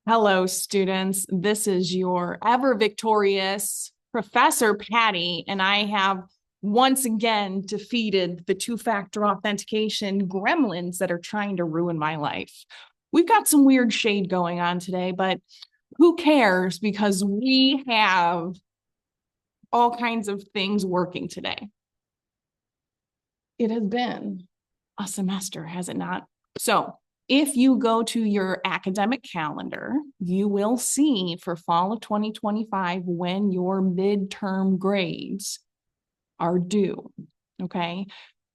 Hello, students. This is your ever victorious Professor Patti, and I have once again defeated the two-factor authentication gremlins that are trying to ruin my life. We've got some weird shade going on today, but who cares because we have all kinds of things working today. It has been a semester, has it not? So if you go to your academic calendar, you will see for fall of 2025 when your midterm grades are due, okay?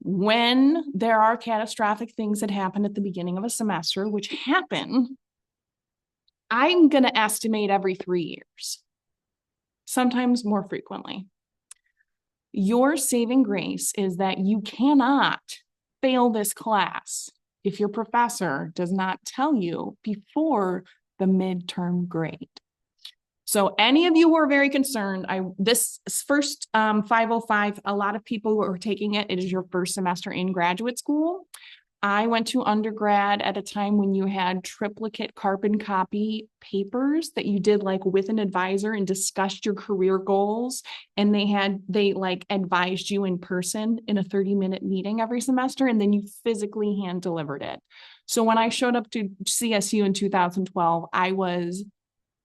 When there are catastrophic things that happen at the beginning of a semester, which happen, I'm going to estimate every 3 years, sometimes more frequently. Your saving grace is that you cannot fail this class if your professor does not tell you before the midterm grade. So any of you who are very concerned, this first 505, a lot of people who are taking it, it is your first semester in graduate school. I went to undergrad at a time when you had triplicate carbon copy papers that you did like with an advisor and discussed your career goals. And they like advised you in person in a 30-minute meeting every semester. And then you physically hand delivered it. So when I showed up to CSU in 2012, I was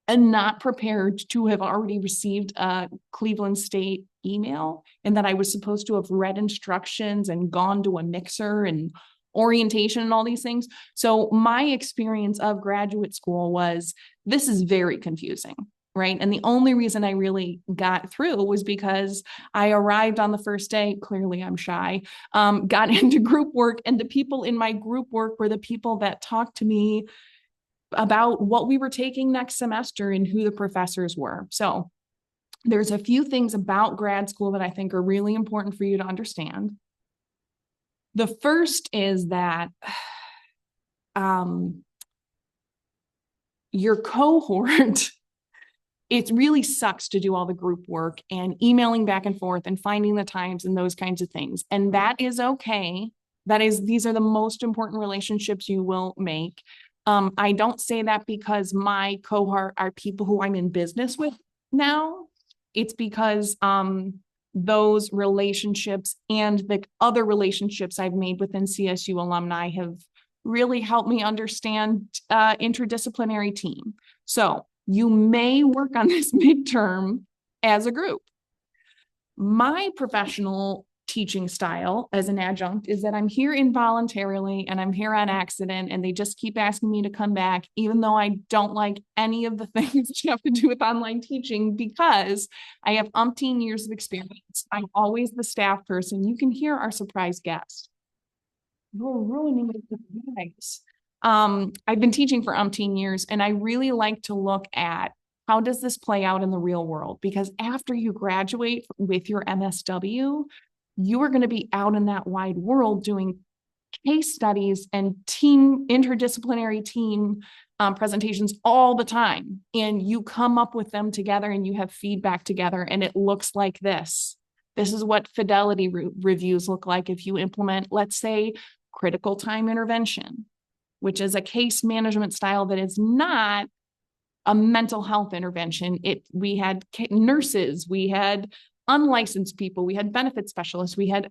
not prepared to have already received a Cleveland State email and that I was supposed to have read instructions and gone to a mixer and orientation and all these things. So my experience of graduate school was, this is very confusing, right? And the only reason I really got through was because I arrived on the first day, clearly I'm shy, got into group work, and the people in my group work were the people that talked to me about what we were taking next semester and who the professors were. So there's a few things about grad school that I think are really important for you to understand. The first is that your cohort, it really sucks to do all the group work and emailing back and forth and finding the times and those kinds of things. And that is okay. These are the most important relationships you will make. I don't say that because my cohort are people who I'm in business with now. It's because those relationships and the other relationships I've made within CSU alumni have really helped me understand interdisciplinary team. So you may work on this midterm as a group. My professional teaching style as an adjunct is that I'm here involuntarily and I'm here on accident, and they just keep asking me to come back, even though I don't like any of the things that you have to do with online teaching, because I have umpteen years of experience. I'm always the staff person. You can hear our surprise guest. You're ruining the surprise. I've been teaching for umpteen years, and I really like to look at how does this play out in the real world? Because after you graduate with your MSW, you are going to be out in that wide world doing case studies and interdisciplinary team presentations all the time. And you come up with them together and you have feedback together, and it looks like this. This is what fidelity reviews look like if you implement, let's say, critical time intervention, which is a case management style that is not a mental health intervention. We had nurses, we had unlicensed people, we had benefit specialists, we had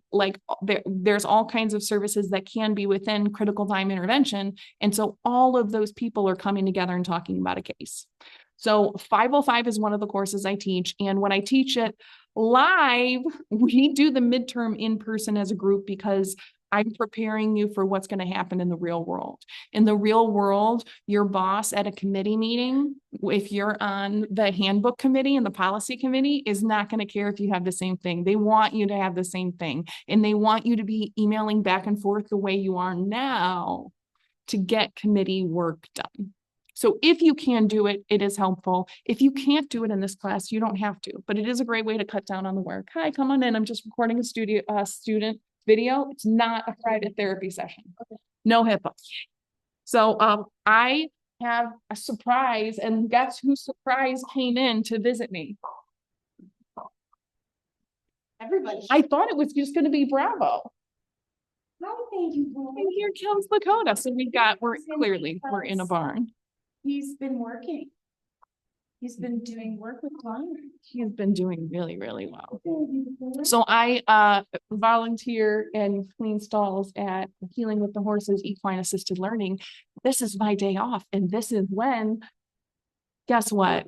there's all kinds of services that can be within critical time intervention. And so all of those people are coming together and talking about a case. So 505 is one of the courses I teach. And when I teach it live, we do the midterm in person as a group because I'm preparing you for what's going to happen in the real world. In the real world, your boss at a committee meeting, if you're on the handbook committee and the policy committee, is not going to care if you have the same thing. They want you to have the same thing. And they want you to be emailing back and forth the way you are now to get committee work done. So if you can do it, it is helpful. If you can't do it in this class, you don't have to, but it is a great way to cut down on the work. Hi, come on in. I'm just recording a student video. It's not a private therapy session. No HIPAA. So I have a surprise, and guess whose surprise came in to visit me? Everybody. I thought it was just going to be Bravo. How thank you. And here comes Lakota. So we're in a barn. He's been working. He's been doing work with clients. He's been doing really, really well. So I volunteer and clean stalls at Healing with the Horses Equine Assisted Learning. This is my day off. And this is when, guess what?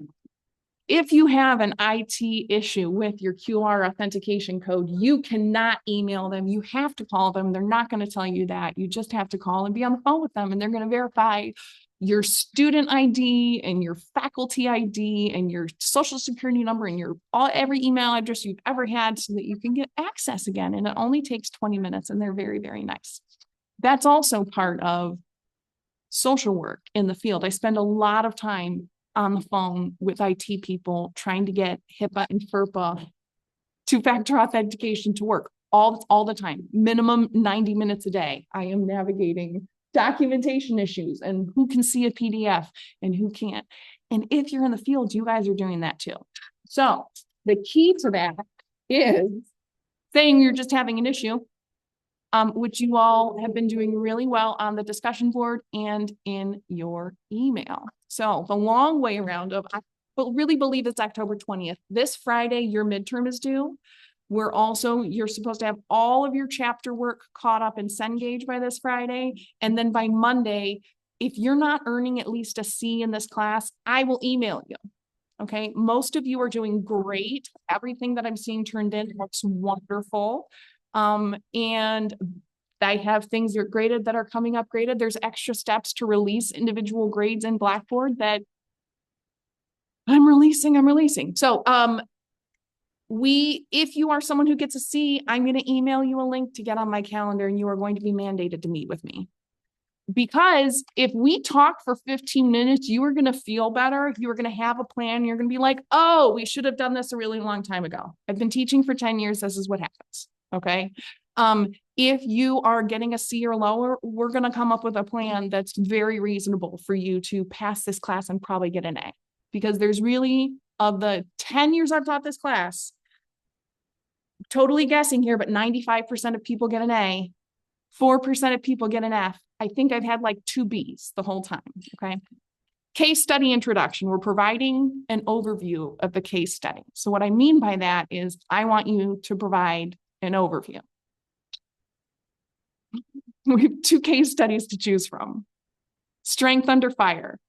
If you have an IT issue with your QR authentication code, you cannot email them. You have to call them. They're not going to tell you that. You just have to call and be on the phone with them, and they're going to verify your student ID and your faculty ID and your social security number and your every email address you've ever had so that you can get access again. And it only takes 20 minutes, and they're very, very nice. That's also part of social work in the field. I spend a lot of time on the phone with IT people trying to get HIPAA and FERPA two-factor authentication to work all the time, minimum 90 minutes a day. I am navigating documentation issues and who can see a PDF and who can't. And if you're in the field, you guys are doing that too. So the key to that is saying you're just having an issue, which you all have been doing really well on the discussion board and in your email. So the long way around of, I really believe it's October 20th. This Friday, your midterm is due. You're supposed to have all of your chapter work caught up in Cengage by this Friday. And then by Monday, if you're not earning at least a C in this class, I will email you. Okay. Most of you are doing great. Everything that I'm seeing turned in looks wonderful. And I have things that are graded that are coming up graded. There's extra steps to release individual grades in Blackboard that I'm releasing. So, if you are someone who gets a C, I'm going to email you a link to get on my calendar, and you are going to be mandated to meet with me. Because if we talk for 15 minutes, you are going to feel better. You are going to have a plan. You're going to be like, oh, we should have done this a really long time ago. I've been teaching for 10 years. This is what happens. Okay. If you are getting a C or lower, we're going to come up with a plan that's very reasonable for you to pass this class and probably get an A. Because there's really, of the 10 years I've taught this class, totally guessing here, but 95% of people get an A, 4% of people get an F. I think I've had like 2 Bs the whole time. Okay. Case study introduction. We're providing an overview of the case study. So what I mean by that is I want you to provide an overview. We have 2 case studies to choose from. Strength under fire.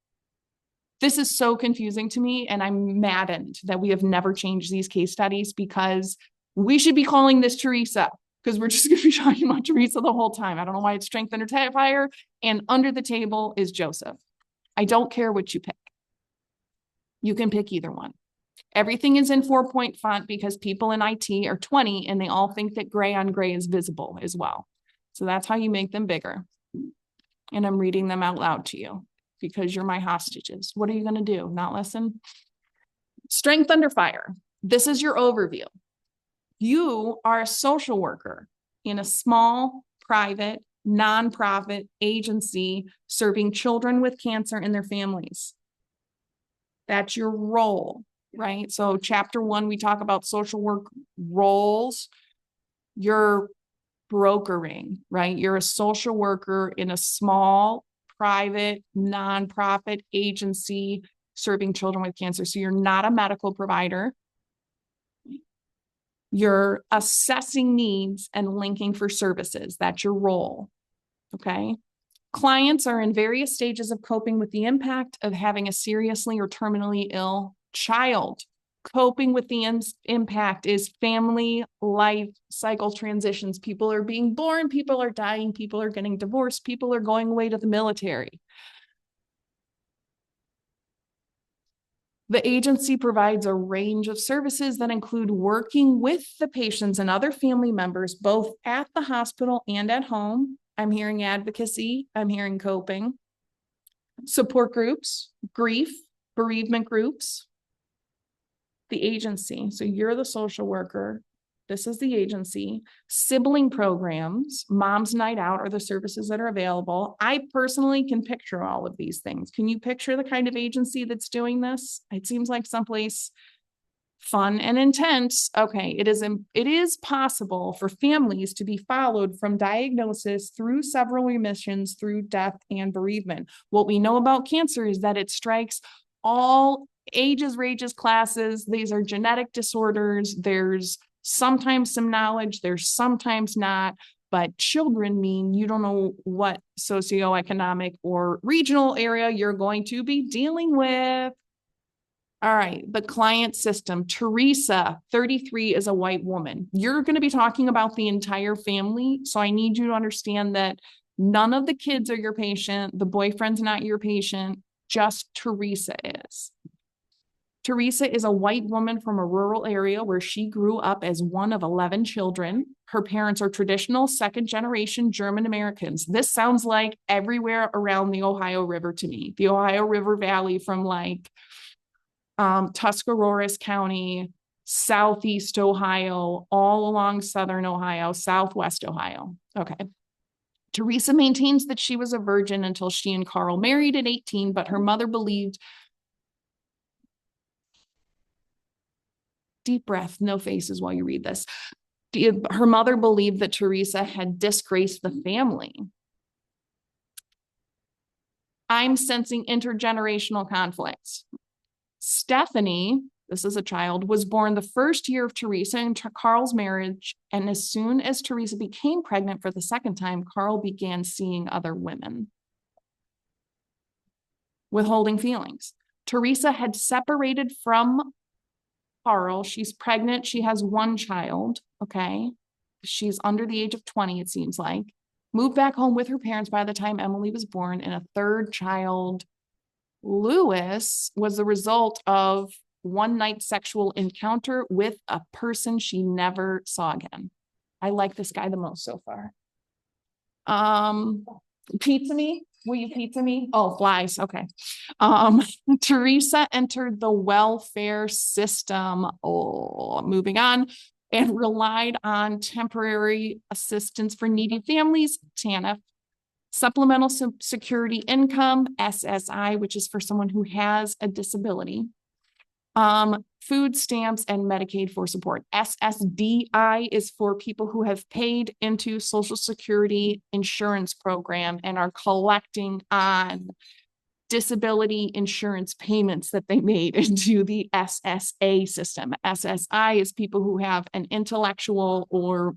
This is so confusing to me, and I'm maddened that we have never changed these case studies, because we should be calling this Teresa, because we're just going to be talking about Teresa the whole time. I don't know why it's strength under fire, and under the table is Joseph. I don't care what you pick. You can pick either one. Everything is in 4-point font because people in IT are 20 and they all think that gray on gray is visible as well. So that's how you make them bigger. And I'm reading them out loud to you because you're my hostages. What are you going to do? Not listen? Strength under fire. This is your overview. You are a social worker in a small, private, nonprofit agency serving children with cancer and their families. That's your role, right? So chapter 1, we talk about social work roles. You're brokering, right? You're a social worker in a small, private, nonprofit agency serving children with cancer. So you're not a medical provider. You're assessing needs and linking for services. That's your role. Okay. Clients are in various stages of coping with the impact of having a seriously or terminally ill child. Coping with the impact is family life cycle transitions. People are being born, people are dying, people are getting divorced, people are going away to the military. The agency provides a range of services that include working with the patients and other family members, both at the hospital and at home. I'm hearing advocacy, I'm hearing coping, support groups, grief, bereavement groups, the agency. So you're the social worker. This is the agency. Sibling programs, Mom's Night Out are the services that are available. I personally can picture all of these things. Can you picture the kind of agency that's doing this? It seems like someplace Fun and intense. Okay, it is possible for families to be followed from diagnosis through several remissions through death and bereavement. What we know about cancer is that it strikes all ages, rages, classes. These are genetic disorders. There's sometimes some knowledge, there's sometimes not, but children mean you don't know what socioeconomic or regional area you're going to be dealing with. All right, the client system. Teresa, 33, is a white woman. You're going to be talking about the entire family, so I need you to understand that none of the kids are your patient. The boyfriend's not your patient. Just Teresa is. Teresa is a white woman from a rural area where she grew up as one of 11 children. Her parents are traditional second-generation German Americans. This sounds like everywhere around the Ohio River to me. The Ohio River Valley from like Tuscarawas County, Southeast Ohio, all along Southern Ohio, Southwest Ohio. Okay. Teresa maintains that she was a virgin until she and Carl married at 18, but her mother believed, deep breath, no faces while you read this. Her mother believed that Teresa had disgraced the family. I'm sensing intergenerational conflicts. Stephanie, this is a child, was born the first year of Teresa and Carl's marriage. And as soon as Teresa became pregnant for the second time, Carl began seeing other women, withholding feelings. Teresa had separated from Carl. She's pregnant. She has one child. Okay. She's under the age of 20, it seems like. Moved back home with her parents by the time Emily was born, and a third child, Lewis, was the result of one night sexual encounter with a person she never saw again. I like this guy the most so far. Pizza me? Will you pizza me? Oh, flies. Okay. Teresa entered the welfare system. Oh, moving on. And relied on temporary assistance for needy families, TANF, supplemental security income, SSI, which is for someone who has a disability, food stamps, and Medicaid for support. SSDI is for people who have paid into Social Security insurance program and are collecting on disability insurance payments that they made into the SSA system. SSI is people who have an intellectual or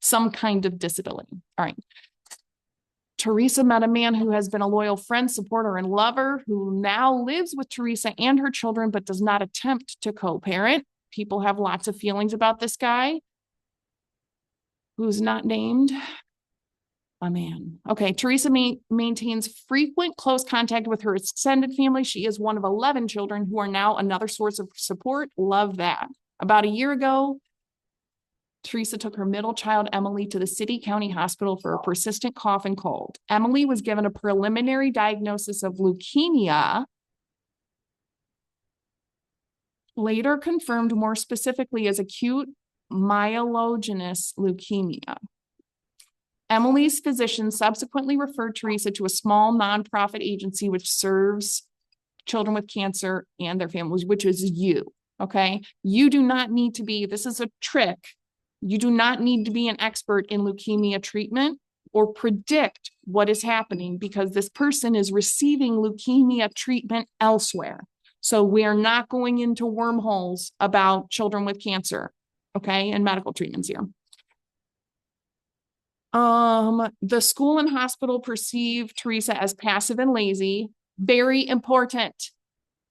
some kind of disability. All right. Teresa met a man who has been a loyal friend, supporter, and lover who now lives with Teresa and her children, but does not attempt to co-parent. People have lots of feelings about this guy who's not named. A man. Okay, Teresa maintains frequent close contact with her extended family. She is one of 11 children who are now another source of support. Love that. About a year ago, Teresa took her middle child, Emily, to the city county hospital for a persistent cough and cold. Emily was given a preliminary diagnosis of leukemia, later confirmed more specifically as acute myelogenous leukemia. Emily's physician subsequently referred Teresa to a small nonprofit agency which serves children with cancer and their families, which is you, okay? You do not need to be, this is a trick. You do not need to be an expert in leukemia treatment or predict what is happening because this person is receiving leukemia treatment elsewhere. So we are not going into wormholes about children with cancer, okay, and medical treatments here. The school and hospital perceive Teresa as passive and lazy. Very important.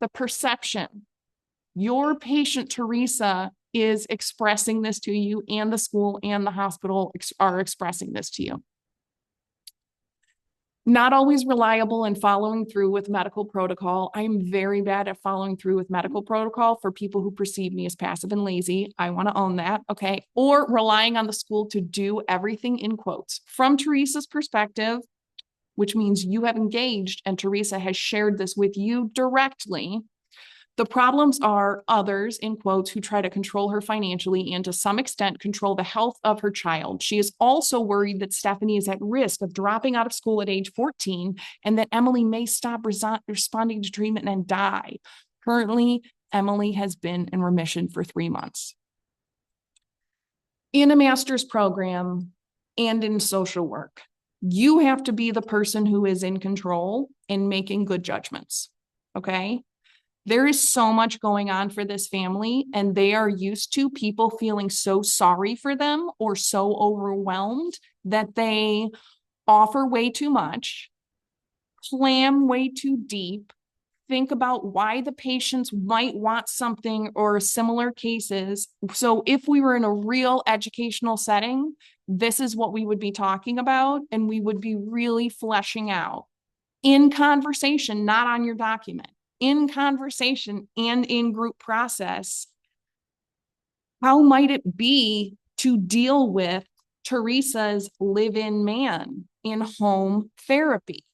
The perception. Your patient, Teresa, is expressing this to you, and the school and the hospital are expressing this to you. Not always reliable in following through with medical protocol. I'm very bad at following through with medical protocol for people who perceive me as passive and lazy. I want to own that, okay? Or relying on the school to do everything in quotes. From Teresa's perspective, which means you have engaged and Teresa has shared this with you directly, the problems are others, in quotes, who try to control her financially and to some extent control the health of her child. She is also worried that Stephanie is at risk of dropping out of school at age 14 and that Emily may stop responding to treatment and die. Currently, Emily has been in remission for 3 months. In a master's program and in social work, you have to be the person who is in control and making good judgments. Okay. There is so much going on for this family, and they are used to people feeling so sorry for them or so overwhelmed that they offer way too much, clam way too deep, think about why the patients might want something or similar cases. So if we were in a real educational setting, this is what we would be talking about, and we would be really fleshing out in conversation, not on your document, in conversation and in group process. How might it be to deal with Teresa's live-in man in home therapy?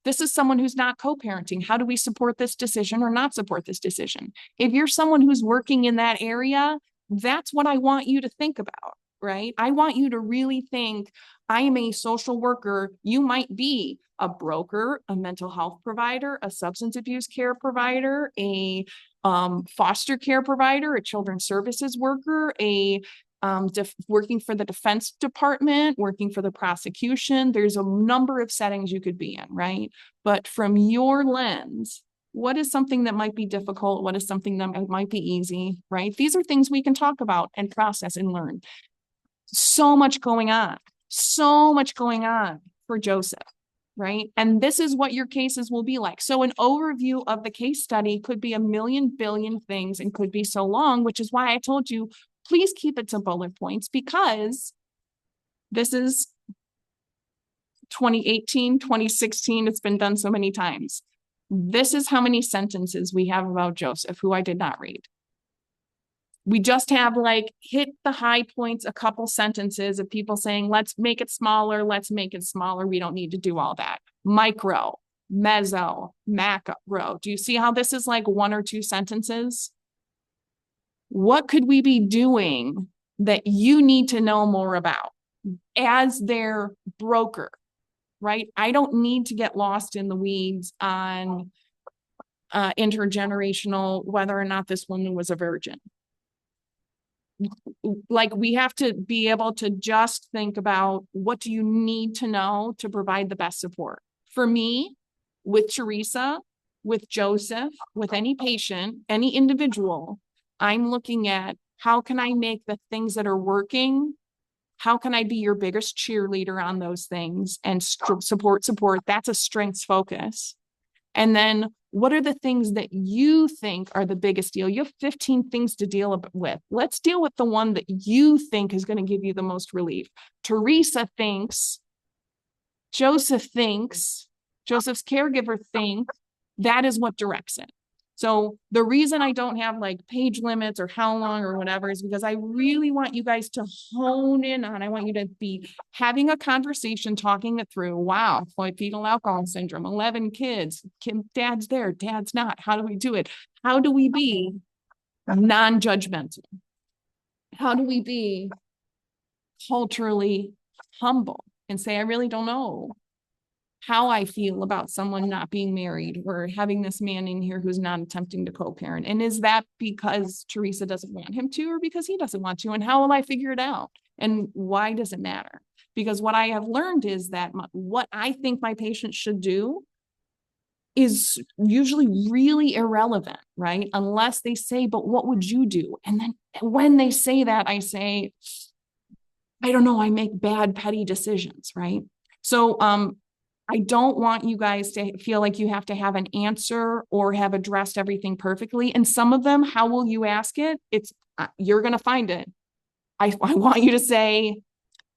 This is someone who's not co-parenting. How do we support this decision or not support this decision? If you're someone who's working in that area, that's what I want you to think about, right? I want you to really think, I am a social worker. You might be a broker, a mental health provider, a substance abuse care provider, a foster care provider, a children's services worker, working for the defense department, working for the prosecution. There's a number of settings you could be in, right? But from your lens, what is something that might be difficult? What is something that might be easy, right? These are things we can talk about and process and learn. So much going on for Joseph, right? And this is what your cases will be like. So an overview of the case study could be a million billion things and could be so long, which is why I told you, please keep it to bullet points, because this is 2018, 2016. It's been done so many times. This is how many sentences we have about Joseph, who I did not read. We just have like hit the high points, a couple sentences of people saying, let's make it smaller. Let's make it smaller. We don't need to do all that. Micro, meso, macro. Do you see how this is like 1 or 2 sentences? What could we be doing that you need to know more about as their broker, right? I don't need to get lost in the weeds on intergenerational, whether or not this woman was a virgin. Like, we have to be able to just think about, what do you need to know to provide the best support? For me, with Teresa, with Joseph, with any patient, any individual, I'm looking at, how can I make the things that are working? How can I be your biggest cheerleader on those things and support? That's a strengths focus. And then, what are the things that you think are the biggest deal? You have 15 things to deal with. Let's deal with the one that you think is going to give you the most relief. Teresa thinks, Joseph's caregiver thinks, that is what directs it. So the reason I don't have like page limits or how long or whatever is because I really want you guys to hone in on, I want you to be having a conversation, talking it through. Wow, fetal alcohol syndrome, 11 kids, dad's there, dad's not. How do we do it? How do we be non-judgmental? How do we be culturally humble and say, I really don't know how I feel about someone not being married or having this man in here who's not attempting to co-parent. And is that because Teresa doesn't want him to, or because he doesn't want to? And how will I figure it out? And why does it matter? Because what I have learned is that what I think my patients should do is usually really irrelevant, right? Unless they say, but what would you do? And then when they say that, I say, I don't know, I make bad, petty decisions, right? So, I don't want you guys to feel like you have to have an answer or have addressed everything perfectly. And some of them, how will you ask it? You're going to find it. I want you to say,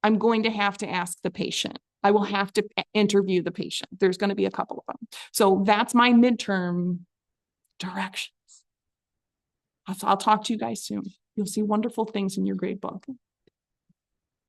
I'm going to have to ask the patient. I will have to interview the patient. There's going to be a couple of them. So that's my midterm directions. I'll talk to you guys soon. You'll see wonderful things in your grade book.